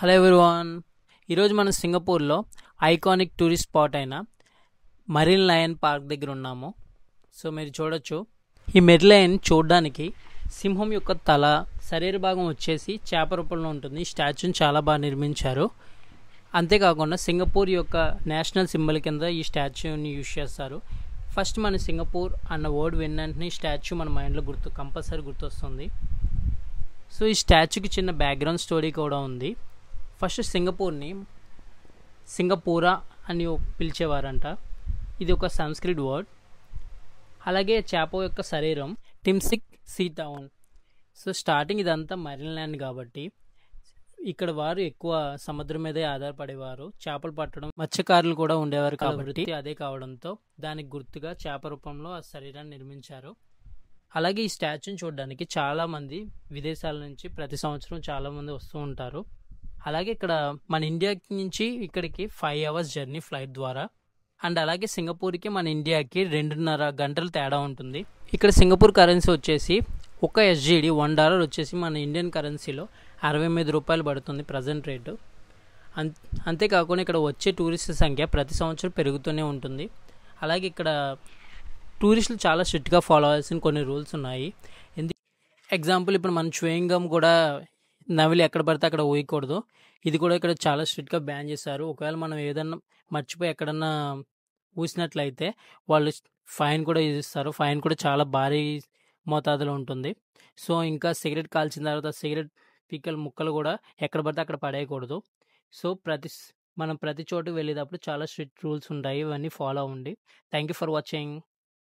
Hello everyone. ఈరోజు మనం సింగపూర్లో ఐకానిక్ టూరిస్ట్ స్పాట్ అయిన మరీన్ లయన్ పార్క్ దగ్గర ఉన్నాము. సో మీరు చూడొచ్చు, ఈ మెరీన్ లయన్ చూడడానికి సింహం యొక్క తల, శరీర భాగం వచ్చేసి చేప రూపంలో ఉంటుంది. ఈ స్టాచ్యూని చాలా బాగా నిర్మించారు. అంతేకాకుండా సింగపూర్ యొక్క నేషనల్ సింబల్ కింద ఈ స్టాచ్యూని యూజ్ చేస్తారు. ఫస్ట్ మన సింగపూర్ అన్న వర్డ్ విన్నంటనే ఈ స్టాచ్యూ మన మైండ్లో కంపల్సరీ గుర్తొస్తుంది. సో ఈ స్టాచ్యూకి చిన్న బ్యాక్గ్రౌండ్ స్టోరీ కూడా ఉంది. ఫస్ట్ సింగపూర్ని సింగపూరా అని పిలిచేవారంట. ఇది ఒక సంస్కృత్ వర్డ్. అలాగే చేప యొక్క శరీరం టిమ్సిక్ సీ టౌన్. సో స్టార్టింగ్ ఇదంతా మరీన్ ల్యాండ్ కాబట్టి ఇక్కడ వారు ఎక్కువ సముద్రం మీదే ఆధారపడేవారు. చేపలు పట్టడం, మత్స్యకారులు కూడా ఉండేవారు కాబట్టి అదే కావడంతో దానికి గుర్తుగా చేప రూపంలో ఆ శరీరాన్ని నిర్మించారు. అలాగే ఈ స్టాచ్యూని చూడడానికి చాలామంది విదేశాల నుంచి ప్రతి సంవత్సరం చాలామంది వస్తూ ఉంటారు. అలాగే ఇక్కడ మన ఇండియా నుంచి ఇక్కడికి 5 hours జర్నీ ఫ్లైట్ ద్వారా. అండ్ అలాగే సింగపూర్కి మన ఇండియాకి 2.5 గంటలు తేడా ఉంటుంది. ఇక్కడ సింగపూర్ కరెన్సీ వచ్చేసి ఒక SGD $1 వచ్చేసి మన ఇండియన్ కరెన్సీలో 68 రూపాయలు పడుతుంది ప్రజెంట్ రేటు. అంతేకాకుండా ఇక్కడ వచ్చే టూరిస్ట్ సంఖ్య ప్రతి సంవత్సరం పెరుగుతూనే ఉంటుంది. అలాగే ఇక్కడ టూరిస్టులు చాలా స్ట్రిక్ట్గా ఫాలో అవ్వాల్సిన కొన్ని రూల్స్ ఉన్నాయి. ఎగ్జాంపుల్, ఇప్పుడు మన చూయింగ్ గమ్ కూడా నవిలి ఎక్కడ పడితే అక్కడ ఊయకూడదు. ఇది కూడా ఇక్కడ చాలా స్ట్రిక్ట్గా బ్యాన్ చేశారు. ఒకవేళ మనం ఏదన్నా మర్చిపోయి ఎక్కడన్నా ఊసినట్లయితే వాళ్ళు ఫైన్ కూడా విధిస్తారు. ఫైన్ కూడా చాలా భారీ మోతాదులో ఉంటుంది. సో ఇంకా సిగరెట్ కాల్చిన తర్వాత సిగరెట్ పీకల ముక్కలు కూడా ఎక్కడ పడితే అక్కడ పడేయకూడదు. సో మనం ప్రతి చోటుకు వెళ్ళేటప్పుడు చాలా స్ట్రిక్ట్ రూల్స్ ఉంటాయి. ఇవన్నీ ఫాలో అవ్వండి. Thank you for watching.